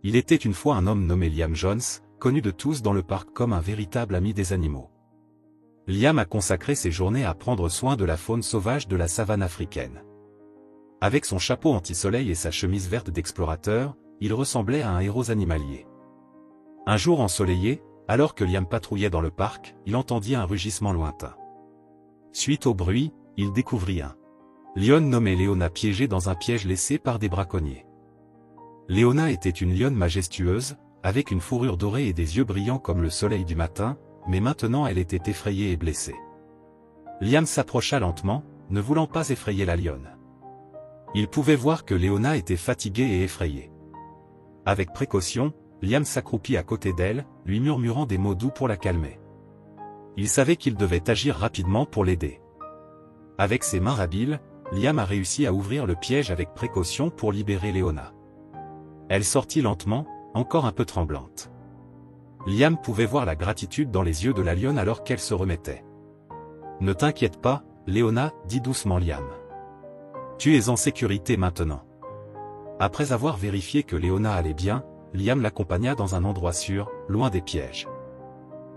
Il était une fois un homme nommé Liam Jones, connu de tous dans le parc comme un véritable ami des animaux. Liam a consacré ses journées à prendre soin de la faune sauvage de la savane africaine. Avec son chapeau anti-soleil et sa chemise verte d'explorateur, il ressemblait à un héros animalier. Un jour ensoleillé, alors que Liam patrouillait dans le parc, il entendit un rugissement lointain. Suite au bruit, il découvrit un lionne nommée Léona piégée dans un piège laissé par des braconniers. Léona était une lionne majestueuse, avec une fourrure dorée et des yeux brillants comme le soleil du matin, mais maintenant elle était effrayée et blessée. Liam s'approcha lentement, ne voulant pas effrayer la lionne. Il pouvait voir que Léona était fatiguée et effrayée. Avec précaution, Liam s'accroupit à côté d'elle, lui murmurant des mots doux pour la calmer. Il savait qu'il devait agir rapidement pour l'aider. Avec ses mains habiles, Liam a réussi à ouvrir le piège avec précaution pour libérer Léona. Elle sortit lentement, encore un peu tremblante. Liam pouvait voir la gratitude dans les yeux de la lionne alors qu'elle se remettait. « Ne t'inquiète pas, Léona, dit doucement Liam. Tu es en sécurité maintenant. » Après avoir vérifié que Léona allait bien, Liam l'accompagna dans un endroit sûr, loin des pièges.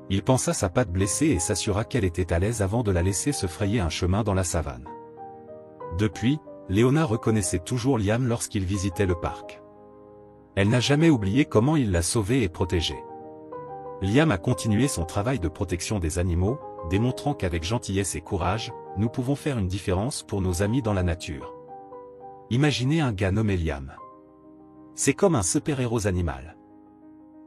Il pansa sa patte blessée et s'assura qu'elle était à l'aise avant de la laisser se frayer un chemin dans la savane. Depuis, Léona reconnaissait toujours Liam lorsqu'il visitait le parc. Elle n'a jamais oublié comment il l'a sauvée et protégée. Liam a continué son travail de protection des animaux, démontrant qu'avec gentillesse et courage, nous pouvons faire une différence pour nos amis dans la nature. Imaginez un gars nommé Liam. C'est comme un super-héros animal.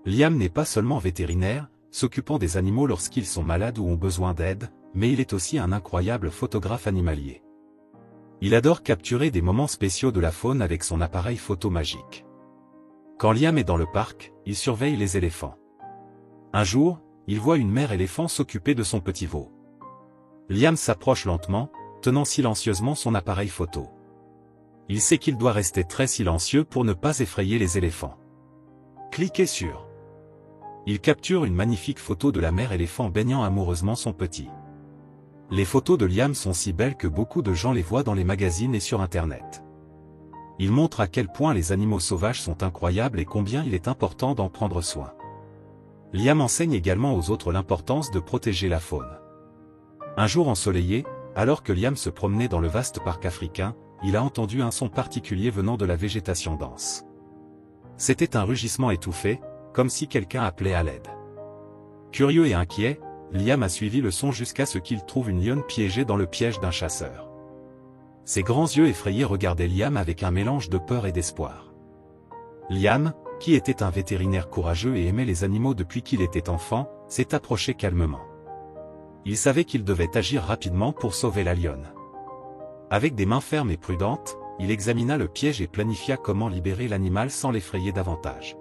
Liam n'est pas seulement vétérinaire, s'occupant des animaux lorsqu'ils sont malades ou ont besoin d'aide, mais il est aussi un incroyable photographe animalier. Il adore capturer des moments spéciaux de la faune avec son appareil photo magique. Quand Liam est dans le parc, il surveille les éléphants. Un jour, il voit une mère éléphant s'occuper de son petit veau. Liam s'approche lentement, tenant silencieusement son appareil photo. Il sait qu'il doit rester très silencieux pour ne pas effrayer les éléphants. Cliquez sur. Il capture une magnifique photo de la mère éléphant baignant amoureusement son petit. Les photos de Liam sont si belles que beaucoup de gens les voient dans les magazines et sur Internet. Il montre à quel point les animaux sauvages sont incroyables et combien il est important d'en prendre soin. Liam enseigne également aux autres l'importance de protéger la faune. Un jour ensoleillé, alors que Liam se promenait dans le vaste parc africain, il a entendu un son particulier venant de la végétation dense. C'était un rugissement étouffé, comme si quelqu'un appelait à l'aide. Curieux et inquiet, Liam a suivi le son jusqu'à ce qu'il trouve une lionne piégée dans le piège d'un chasseur. Ses grands yeux effrayés regardaient Liam avec un mélange de peur et d'espoir. Liam, qui était un vétérinaire courageux et aimait les animaux depuis qu'il était enfant, s'est approché calmement. Il savait qu'il devait agir rapidement pour sauver la lionne. Avec des mains fermes et prudentes, il examina le piège et planifia comment libérer l'animal sans l'effrayer davantage.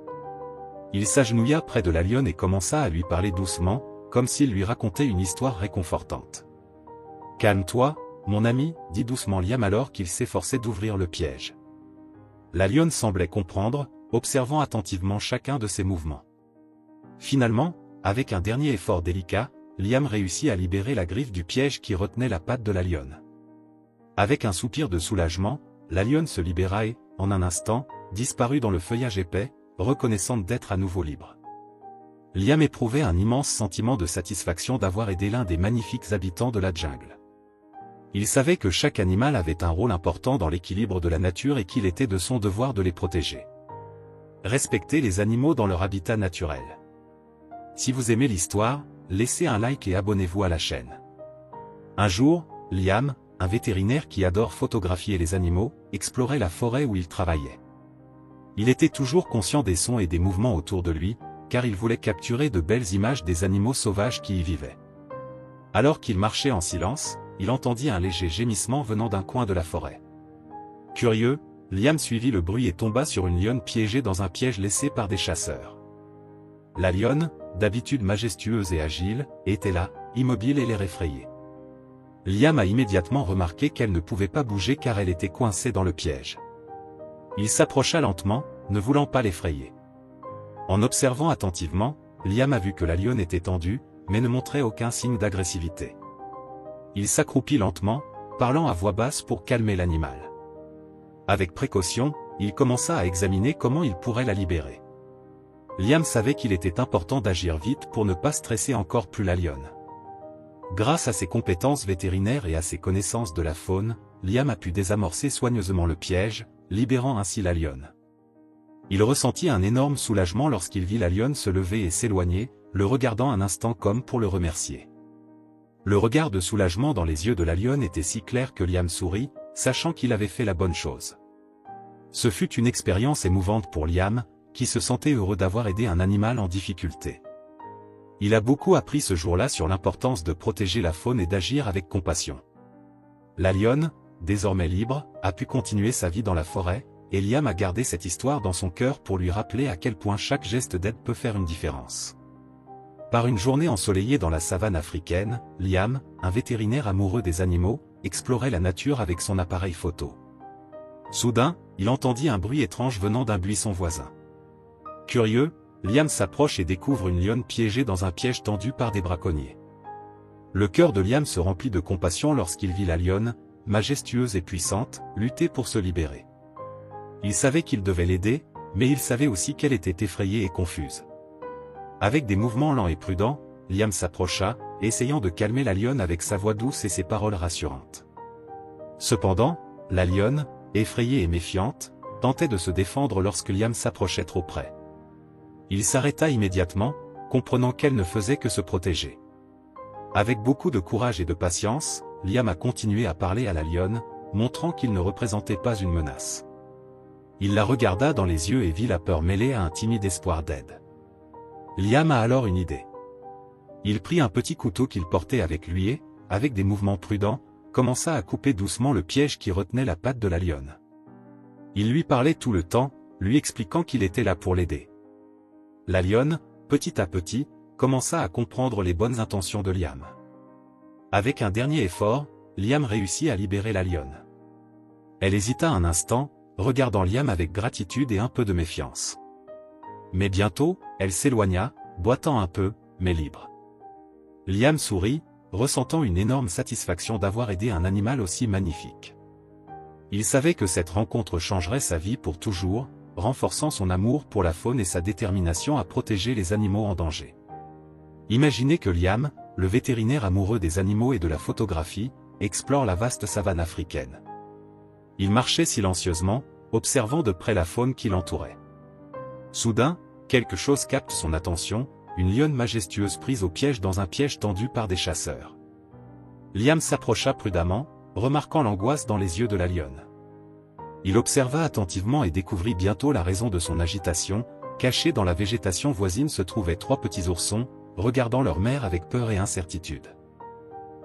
Il s'agenouilla près de la lionne et commença à lui parler doucement, comme s'il lui racontait une histoire réconfortante. « Calme-toi, mon ami, dit doucement Liam alors qu'il s'efforçait d'ouvrir le piège. La lionne semblait comprendre, observant attentivement chacun de ses mouvements. Finalement, avec un dernier effort délicat, Liam réussit à libérer la griffe du piège qui retenait la patte de la lionne. Avec un soupir de soulagement, la lionne se libéra et, en un instant, disparut dans le feuillage épais, reconnaissante d'être à nouveau libre. Liam éprouvait un immense sentiment de satisfaction d'avoir aidé l'un des magnifiques habitants de la jungle. Il savait que chaque animal avait un rôle important dans l'équilibre de la nature et qu'il était de son devoir de les protéger. Respectez les animaux dans leur habitat naturel. Si vous aimez l'histoire, laissez un like et abonnez-vous à la chaîne. Un jour, Liam, un vétérinaire qui adore photographier les animaux, explorait la forêt où il travaillait. Il était toujours conscient des sons et des mouvements autour de lui, car il voulait capturer de belles images des animaux sauvages qui y vivaient. Alors qu'il marchait en silence, il entendit un léger gémissement venant d'un coin de la forêt. Curieux, Liam suivit le bruit et tomba sur une lionne piégée dans un piège laissé par des chasseurs. La lionne, d'habitude majestueuse et agile, était là, immobile et l'air effrayé. Liam a immédiatement remarqué qu'elle ne pouvait pas bouger car elle était coincée dans le piège. Il s'approcha lentement, ne voulant pas l'effrayer. En observant attentivement, Liam a vu que la lionne était tendue, mais ne montrait aucun signe d'agressivité. Il s'accroupit lentement, parlant à voix basse pour calmer l'animal. Avec précaution, il commença à examiner comment il pourrait la libérer. Liam savait qu'il était important d'agir vite pour ne pas stresser encore plus la lionne. Grâce à ses compétences vétérinaires et à ses connaissances de la faune, Liam a pu désamorcer soigneusement le piège, libérant ainsi la lionne. Il ressentit un énorme soulagement lorsqu'il vit la lionne se lever et s'éloigner, le regardant un instant comme pour le remercier. Le regard de soulagement dans les yeux de la lionne était si clair que Liam sourit, sachant qu'il avait fait la bonne chose. Ce fut une expérience émouvante pour Liam, qui se sentait heureux d'avoir aidé un animal en difficulté. Il a beaucoup appris ce jour-là sur l'importance de protéger la faune et d'agir avec compassion. La lionne, désormais libre, a pu continuer sa vie dans la forêt, et Liam a gardé cette histoire dans son cœur pour lui rappeler à quel point chaque geste d'aide peut faire une différence. Par une journée ensoleillée dans la savane africaine, Liam, un vétérinaire amoureux des animaux, explorait la nature avec son appareil photo. Soudain, il entendit un bruit étrange venant d'un buisson voisin. Curieux, Liam s'approche et découvre une lionne piégée dans un piège tendu par des braconniers. Le cœur de Liam se remplit de compassion lorsqu'il vit la lionne, majestueuse et puissante, lutter pour se libérer. Il savait qu'il devait l'aider, mais il savait aussi qu'elle était effrayée et confuse. Avec des mouvements lents et prudents, Liam s'approcha, essayant de calmer la lionne avec sa voix douce et ses paroles rassurantes. Cependant, la lionne, effrayée et méfiante, tentait de se défendre lorsque Liam s'approchait trop près. Il s'arrêta immédiatement, comprenant qu'elle ne faisait que se protéger. Avec beaucoup de courage et de patience, Liam a continué à parler à la lionne, montrant qu'il ne représentait pas une menace. Il la regarda dans les yeux et vit la peur mêlée à un timide espoir d'aide. Liam a alors une idée. Il prit un petit couteau qu'il portait avec lui et, avec des mouvements prudents, commença à couper doucement le piège qui retenait la patte de la lionne. Il lui parlait tout le temps, lui expliquant qu'il était là pour l'aider. La lionne, petit à petit, commença à comprendre les bonnes intentions de Liam. Avec un dernier effort, Liam réussit à libérer la lionne. Elle hésita un instant, regardant Liam avec gratitude et un peu de méfiance. Mais bientôt, elle s'éloigna, boitant un peu, mais libre. Liam sourit, ressentant une énorme satisfaction d'avoir aidé un animal aussi magnifique. Il savait que cette rencontre changerait sa vie pour toujours, renforçant son amour pour la faune et sa détermination à protéger les animaux en danger. Imaginez que Liam, le vétérinaire amoureux des animaux et de la photographie, explore la vaste savane africaine. Il marchait silencieusement, observant de près la faune qui l'entourait. Soudain, quelque chose capte son attention, une lionne majestueuse prise au piège dans un piège tendu par des chasseurs. Liam s'approcha prudemment, remarquant l'angoisse dans les yeux de la lionne. Il observa attentivement et découvrit bientôt la raison de son agitation. Cachés dans la végétation voisine se trouvaient 3 petits oursons, regardant leur mère avec peur et incertitude.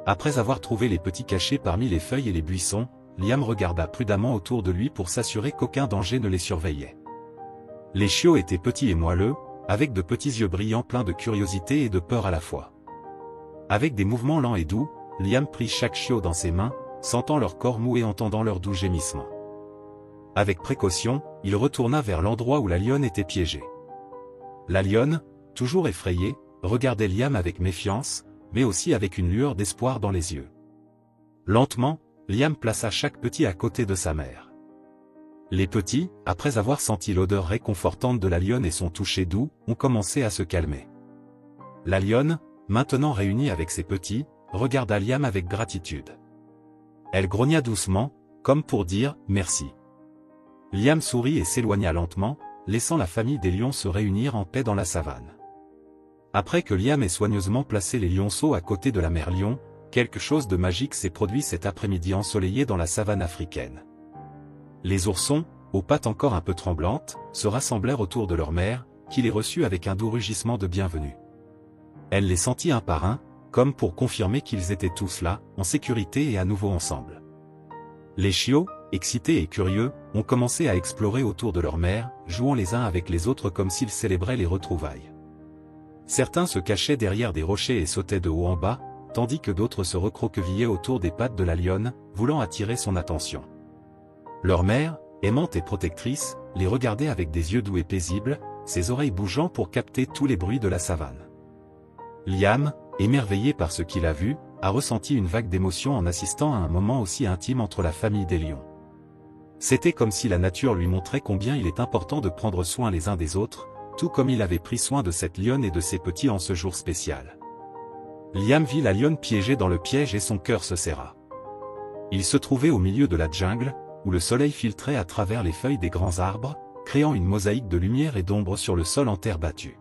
Après avoir trouvé les petits cachés parmi les feuilles et les buissons, Liam regarda prudemment autour de lui pour s'assurer qu'aucun danger ne les surveillait. Les chiots étaient petits et moelleux, avec de petits yeux brillants pleins de curiosité et de peur à la fois. Avec des mouvements lents et doux, Liam prit chaque chiot dans ses mains, sentant leur corps mou et entendant leurs doux gémissements. Avec précaution, il retourna vers l'endroit où la lionne était piégée. La lionne, toujours effrayée, regardait Liam avec méfiance, mais aussi avec une lueur d'espoir dans les yeux. Lentement, Liam plaça chaque petit à côté de sa mère. Les petits, après avoir senti l'odeur réconfortante de la lionne et son toucher doux, ont commencé à se calmer. La lionne, maintenant réunie avec ses petits, regarda Liam avec gratitude. Elle grogna doucement, comme pour dire « merci ». Liam sourit et s'éloigna lentement, laissant la famille des lions se réunir en paix dans la savane. Après que Liam ait soigneusement placé les lionceaux à côté de la mère lion, quelque chose de magique s'est produit cet après-midi ensoleillé dans la savane africaine. Les oursons, aux pattes encore un peu tremblantes, se rassemblèrent autour de leur mère, qui les reçut avec un doux rugissement de bienvenue. Elle les sentit un par un, comme pour confirmer qu'ils étaient tous là, en sécurité et à nouveau ensemble. Les chiots, excités et curieux, ont commencé à explorer autour de leur mère, jouant les uns avec les autres comme s'ils célébraient les retrouvailles. Certains se cachaient derrière des rochers et sautaient de haut en bas, tandis que d'autres se recroquevillaient autour des pattes de la lionne, voulant attirer son attention. Leur mère, aimante et protectrice, les regardait avec des yeux doux et paisibles, ses oreilles bougeant pour capter tous les bruits de la savane. Liam, émerveillé par ce qu'il a vu, a ressenti une vague d'émotion en assistant à un moment aussi intime entre la famille des lions. C'était comme si la nature lui montrait combien il est important de prendre soin les uns des autres, tout comme il avait pris soin de cette lionne et de ses petits en ce jour spécial. Liam vit la lionne piégée dans le piège et son cœur se serra. Il se trouvait au milieu de la jungle, où le soleil filtrait à travers les feuilles des grands arbres, créant une mosaïque de lumière et d'ombre sur le sol en terre battue.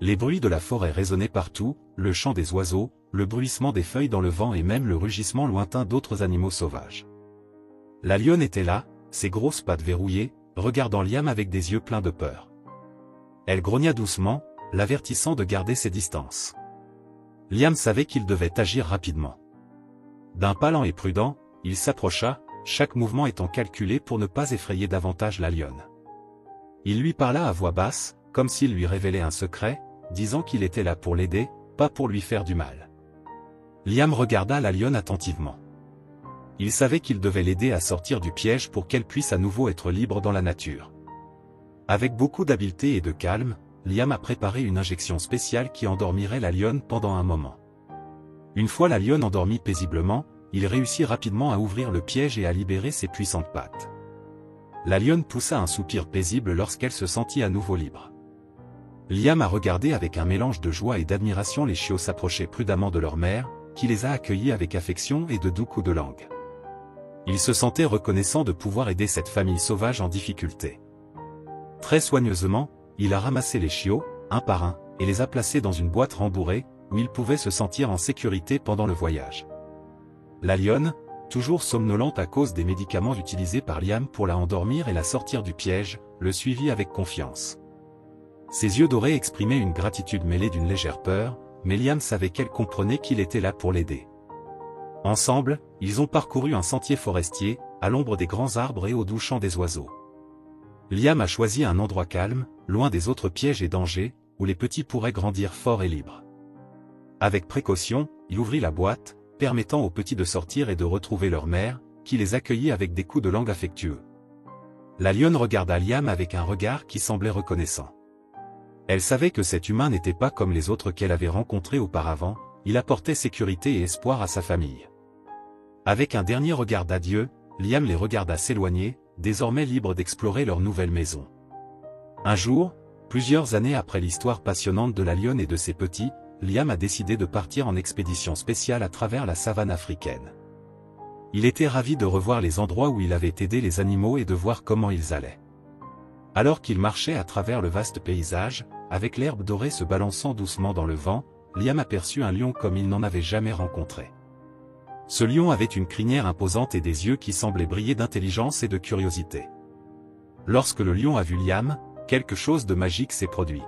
Les bruits de la forêt résonnaient partout, le chant des oiseaux, le bruissement des feuilles dans le vent et même le rugissement lointain d'autres animaux sauvages. La lionne était là, ses grosses pattes verrouillées, regardant Liam avec des yeux pleins de peur. Elle grogna doucement, l'avertissant de garder ses distances. Liam savait qu'il devait agir rapidement. D'un pas lent et prudent, il s'approcha, chaque mouvement étant calculé pour ne pas effrayer davantage la lionne. Il lui parla à voix basse, comme s'il lui révélait un secret, disant qu'il était là pour l'aider, pas pour lui faire du mal. Liam regarda la lionne attentivement. Il savait qu'il devait l'aider à sortir du piège pour qu'elle puisse à nouveau être libre dans la nature. Avec beaucoup d'habileté et de calme, Liam a préparé une injection spéciale qui endormirait la lionne pendant un moment. Une fois la lionne endormie paisiblement, il réussit rapidement à ouvrir le piège et à libérer ses puissantes pattes. La lionne poussa un soupir paisible lorsqu'elle se sentit à nouveau libre. Liam a regardé avec un mélange de joie et d'admiration les chiots s'approcher prudemment de leur mère, qui les a accueillis avec affection et de doux coups de langue. Il se sentait reconnaissant de pouvoir aider cette famille sauvage en difficulté. Très soigneusement, il a ramassé les chiots, un par un, et les a placés dans une boîte rembourrée, où ils pouvaient se sentir en sécurité pendant le voyage. La lionne, toujours somnolente à cause des médicaments utilisés par Liam pour la endormir et la sortir du piège, le suivit avec confiance. Ses yeux dorés exprimaient une gratitude mêlée d'une légère peur, mais Liam savait qu'elle comprenait qu'il était là pour l'aider. Ensemble, ils ont parcouru un sentier forestier, à l'ombre des grands arbres et au doux chant des oiseaux. Liam a choisi un endroit calme, loin des autres pièges et dangers, où les petits pourraient grandir forts et libres. Avec précaution, il ouvrit la boîte, permettant aux petits de sortir et de retrouver leur mère, qui les accueillit avec des coups de langue affectueux. La lionne regarda Liam avec un regard qui semblait reconnaissant. Elle savait que cet humain n'était pas comme les autres qu'elle avait rencontrés auparavant, il apportait sécurité et espoir à sa famille. Avec un dernier regard d'adieu, Liam les regarda s'éloigner, désormais libres d'explorer leur nouvelle maison. Un jour, plusieurs années après l'histoire passionnante de la lionne et de ses petits, Liam a décidé de partir en expédition spéciale à travers la savane africaine. Il était ravi de revoir les endroits où il avait aidé les animaux et de voir comment ils allaient. Alors qu'il marchait à travers le vaste paysage, avec l'herbe dorée se balançant doucement dans le vent, Liam aperçut un lion comme il n'en avait jamais rencontré. Ce lion avait une crinière imposante et des yeux qui semblaient briller d'intelligence et de curiosité. Lorsque le lion a vu Liam, quelque chose de magique s'est produit.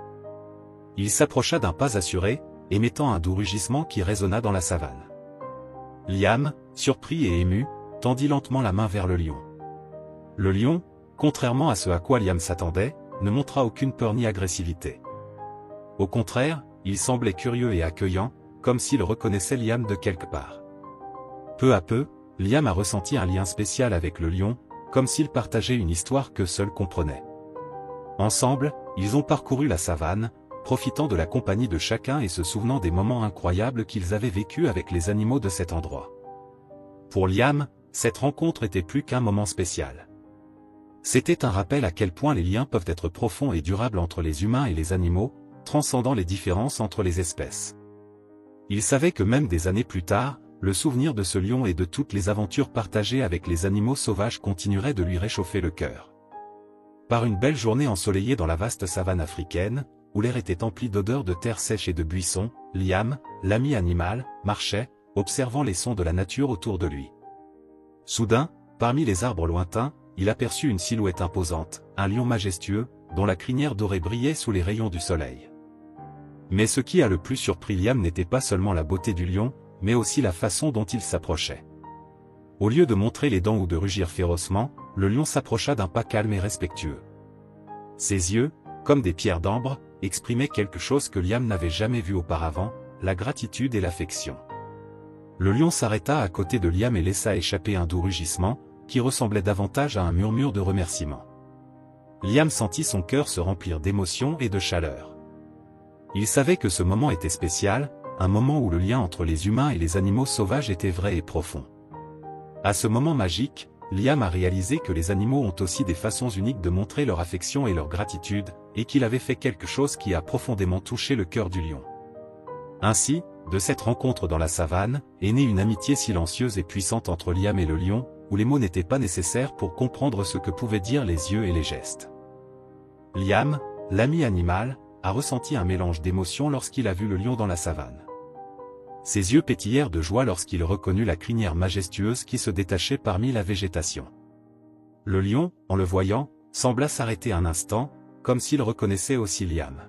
Il s'approcha d'un pas assuré, émettant un doux rugissement qui résonna dans la savane. Liam, surpris et ému, tendit lentement la main vers le lion. Le lion, contrairement à ce à quoi Liam s'attendait, ne montra aucune peur ni agressivité. Au contraire, il semblait curieux et accueillant, comme s'il reconnaissait Liam de quelque part. Peu à peu, Liam a ressenti un lien spécial avec le lion, comme s'ils partageaient une histoire que seul comprenait. Ensemble, ils ont parcouru la savane, profitant de la compagnie de chacun et se souvenant des moments incroyables qu'ils avaient vécus avec les animaux de cet endroit. Pour Liam, cette rencontre était plus qu'un moment spécial. C'était un rappel à quel point les liens peuvent être profonds et durables entre les humains et les animaux, transcendant les différences entre les espèces. Il savait que même des années plus tard, le souvenir de ce lion et de toutes les aventures partagées avec les animaux sauvages continuerait de lui réchauffer le cœur. Par une belle journée ensoleillée dans la vaste savane africaine, où l'air était empli d'odeurs de terre sèche et de buissons, Liam, l'ami animal, marchait, observant les sons de la nature autour de lui. Soudain, parmi les arbres lointains, il aperçut une silhouette imposante, un lion majestueux, dont la crinière dorée brillait sous les rayons du soleil. Mais ce qui a le plus surpris Liam n'était pas seulement la beauté du lion, mais aussi la façon dont il s'approchait. Au lieu de montrer les dents ou de rugir férocement, le lion s'approcha d'un pas calme et respectueux. Ses yeux, comme des pierres d'ambre, exprimaient quelque chose que Liam n'avait jamais vu auparavant, la gratitude et l'affection. Le lion s'arrêta à côté de Liam et laissa échapper un doux rugissement, qui ressemblait davantage à un murmure de remerciement. Liam sentit son cœur se remplir d'émotion et de chaleur. Il savait que ce moment était spécial, un moment où le lien entre les humains et les animaux sauvages était vrai et profond. À ce moment magique, Liam a réalisé que les animaux ont aussi des façons uniques de montrer leur affection et leur gratitude, et qu'il avait fait quelque chose qui a profondément touché le cœur du lion. Ainsi, de cette rencontre dans la savane, est née une amitié silencieuse et puissante entre Liam et le lion, où les mots n'étaient pas nécessaires pour comprendre ce que pouvaient dire les yeux et les gestes. Liam, l'ami animal, a ressenti un mélange d'émotions lorsqu'il a vu le lion dans la savane. Ses yeux pétillèrent de joie lorsqu'il reconnut la crinière majestueuse qui se détachait parmi la végétation. Le lion, en le voyant, sembla s'arrêter un instant, comme s'il reconnaissait aussi Liam.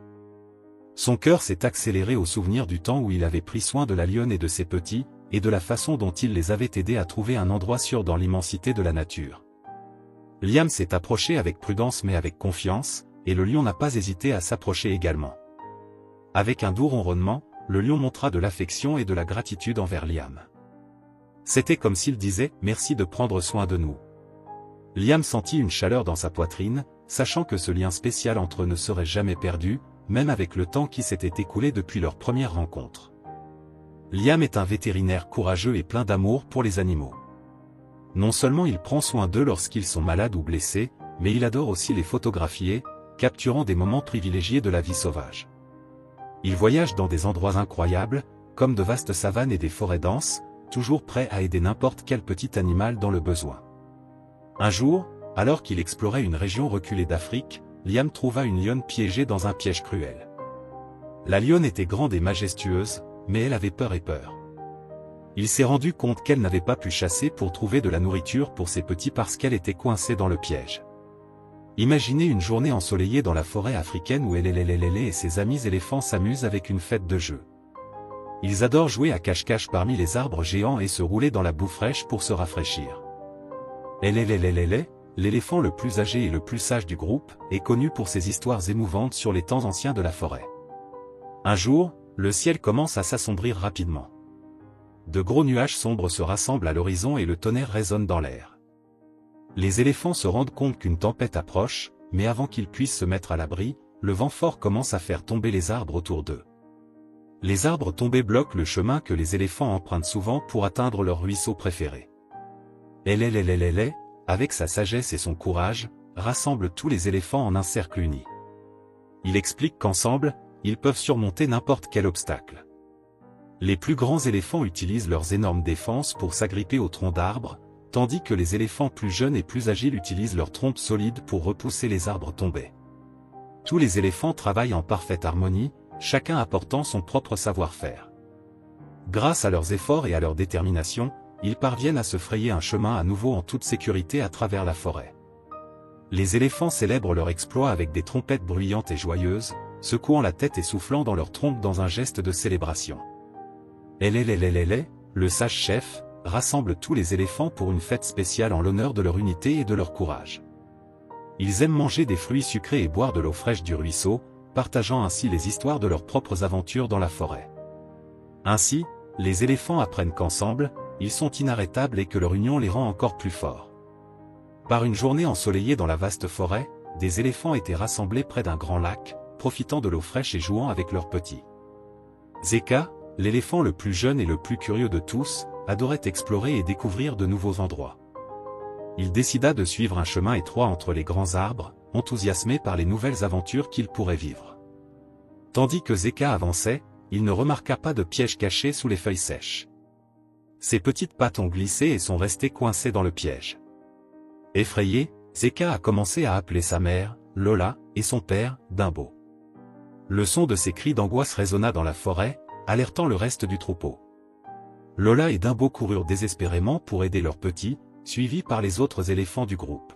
Son cœur s'est accéléré au souvenir du temps où il avait pris soin de la lionne et de ses petits, et de la façon dont il les avait aidés à trouver un endroit sûr dans l'immensité de la nature. Liam s'est approché avec prudence mais avec confiance, et le lion n'a pas hésité à s'approcher également. Avec un doux ronronnement, le lion montra de l'affection et de la gratitude envers Liam. C'était comme s'il disait « Merci de prendre soin de nous ». Liam sentit une chaleur dans sa poitrine, sachant que ce lien spécial entre eux ne serait jamais perdu, même avec le temps qui s'était écoulé depuis leur première rencontre. Liam est un vétérinaire courageux et plein d'amour pour les animaux. Non seulement il prend soin d'eux lorsqu'ils sont malades ou blessés, mais il adore aussi les photographier, capturant des moments privilégiés de la vie sauvage. Il voyage dans des endroits incroyables, comme de vastes savanes et des forêts denses, toujours prêt à aider n'importe quel petit animal dans le besoin. Un jour, alors qu'il explorait une région reculée d'Afrique, Liam trouva une lionne piégée dans un piège cruel. La lionne était grande et majestueuse, mais elle avait peur. Il s'est rendu compte qu'elle n'avait pas pu chasser pour trouver de la nourriture pour ses petits parce qu'elle était coincée dans le piège. Imaginez une journée ensoleillée dans la forêt africaine où elle et ses amis éléphants s'amusent avec une fête de jeux. Ils adorent jouer à cache-cache parmi les arbres géants et se rouler dans la boue fraîche pour se rafraîchir. L'éléphant le plus âgé et le plus sage du groupe, est connu pour ses histoires émouvantes sur les temps anciens de la forêt. Un jour, le ciel commence à s'assombrir rapidement. De gros nuages sombres se rassemblent à l'horizon et le tonnerre résonne dans l'air. Les éléphants se rendent compte qu'une tempête approche, mais avant qu'ils puissent se mettre à l'abri, le vent fort commence à faire tomber les arbres autour d'eux. Les arbres tombés bloquent le chemin que les éléphants empruntent souvent pour atteindre leur ruisseau préféré. Avec sa sagesse et son courage, rassemble tous les éléphants en un cercle uni. Il explique qu'ensemble, ils peuvent surmonter n'importe quel obstacle. Les plus grands éléphants utilisent leurs énormes défenses pour s'agripper aux troncs d'arbres, tandis que les éléphants plus jeunes et plus agiles utilisent leurs trompes solides pour repousser les arbres tombés. Tous les éléphants travaillent en parfaite harmonie, chacun apportant son propre savoir-faire. Grâce à leurs efforts et à leur détermination, ils parviennent à se frayer un chemin à nouveau en toute sécurité à travers la forêt. Les éléphants célèbrent leur exploit avec des trompettes bruyantes et joyeuses, secouant la tête et soufflant dans leurs trompes dans un geste de célébration. Le sage chef, rassemble tous les éléphants pour une fête spéciale en l'honneur de leur unité et de leur courage. Ils aiment manger des fruits sucrés et boire de l'eau fraîche du ruisseau, partageant ainsi les histoires de leurs propres aventures dans la forêt. Ainsi, les éléphants apprennent qu'ensemble, ils sont inarrêtables et que leur union les rend encore plus forts. Par une journée ensoleillée dans la vaste forêt, des éléphants étaient rassemblés près d'un grand lac, profitant de l'eau fraîche et jouant avec leurs petits. Zeka, l'éléphant le plus jeune et le plus curieux de tous, adorait explorer et découvrir de nouveaux endroits. Il décida de suivre un chemin étroit entre les grands arbres, enthousiasmé par les nouvelles aventures qu'il pourrait vivre. Tandis que Zeka avançait, il ne remarqua pas de piège caché sous les feuilles sèches. Ses petites pattes ont glissé et sont restées coincées dans le piège. Effrayé, Zeka a commencé à appeler sa mère, Lola, et son père, Dumbo. Le son de ses cris d'angoisse résonna dans la forêt, alertant le reste du troupeau. Lola et Dumbo coururent désespérément pour aider leurs petits, suivis par les autres éléphants du groupe.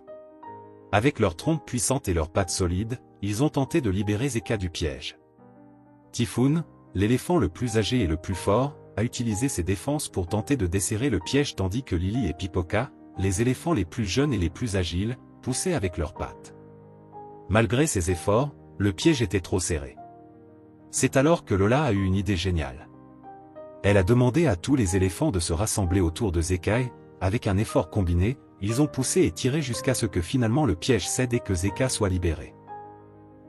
Avec leurs trompes puissantes et leurs pattes solides, ils ont tenté de libérer Zeka du piège. Typhoon, l'éléphant le plus âgé et le plus fort, a utilisé ses défenses pour tenter de desserrer le piège tandis que Lily et Pipoca, les éléphants les plus jeunes et les plus agiles, poussaient avec leurs pattes. Malgré ses efforts, le piège était trop serré. C'est alors que Lola a eu une idée géniale. Elle a demandé à tous les éléphants de se rassembler autour de Zeka et, avec un effort combiné, ils ont poussé et tiré jusqu'à ce que finalement le piège cède et que Zeka soit libéré.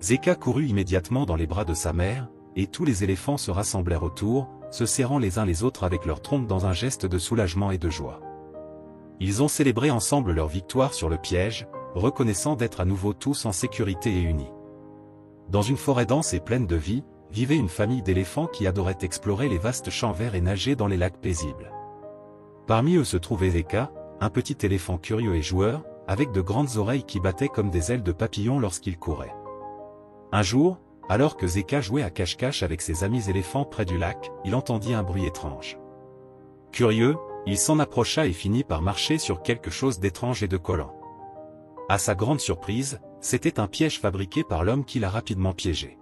Zeka courut immédiatement dans les bras de sa mère, et tous les éléphants se rassemblèrent autour, se serrant les uns les autres avec leurs trompes dans un geste de soulagement et de joie. Ils ont célébré ensemble leur victoire sur le piège, reconnaissant d'être à nouveau tous en sécurité et unis. Dans une forêt dense et pleine de vie, vivait une famille d'éléphants qui adoraient explorer les vastes champs verts et nager dans les lacs paisibles. Parmi eux se trouvait Zeka, un petit éléphant curieux et joueur, avec de grandes oreilles qui battaient comme des ailes de papillon lorsqu'il courait. Un jour, alors que Zeka jouait à cache-cache avec ses amis éléphants près du lac, il entendit un bruit étrange. Curieux, il s'en approcha et finit par marcher sur quelque chose d'étrange et de collant. À sa grande surprise, c'était un piège fabriqué par l'homme qui l'a rapidement piégé.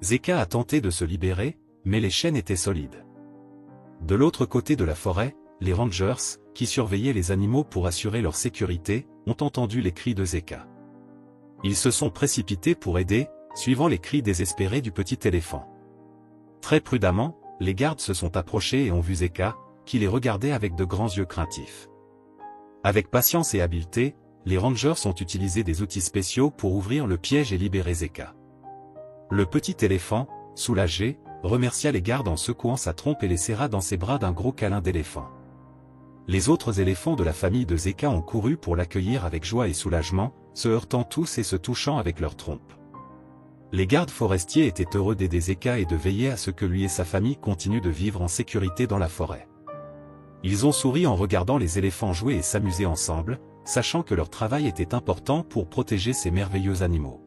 Zeka a tenté de se libérer, mais les chaînes étaient solides. De l'autre côté de la forêt, les rangers, qui surveillaient les animaux pour assurer leur sécurité, ont entendu les cris de Zeka. Ils se sont précipités pour aider, suivant les cris désespérés du petit éléphant. Très prudemment, les gardes se sont approchés et ont vu Zeka, qui les regardait avec de grands yeux craintifs. Avec patience et habileté, les rangers ont utilisé des outils spéciaux pour ouvrir le piège et libérer Zeka. Le petit éléphant, soulagé, remercia les gardes en secouant sa trompe et les serra dans ses bras d'un gros câlin d'éléphant. Les autres éléphants de la famille de Zeka ont couru pour l'accueillir avec joie et soulagement, se heurtant tous et se touchant avec leurs trompes. Les gardes forestiers étaient heureux d'aider Zeka et de veiller à ce que lui et sa famille continuent de vivre en sécurité dans la forêt. Ils ont souri en regardant les éléphants jouer et s'amuser ensemble, sachant que leur travail était important pour protéger ces merveilleux animaux.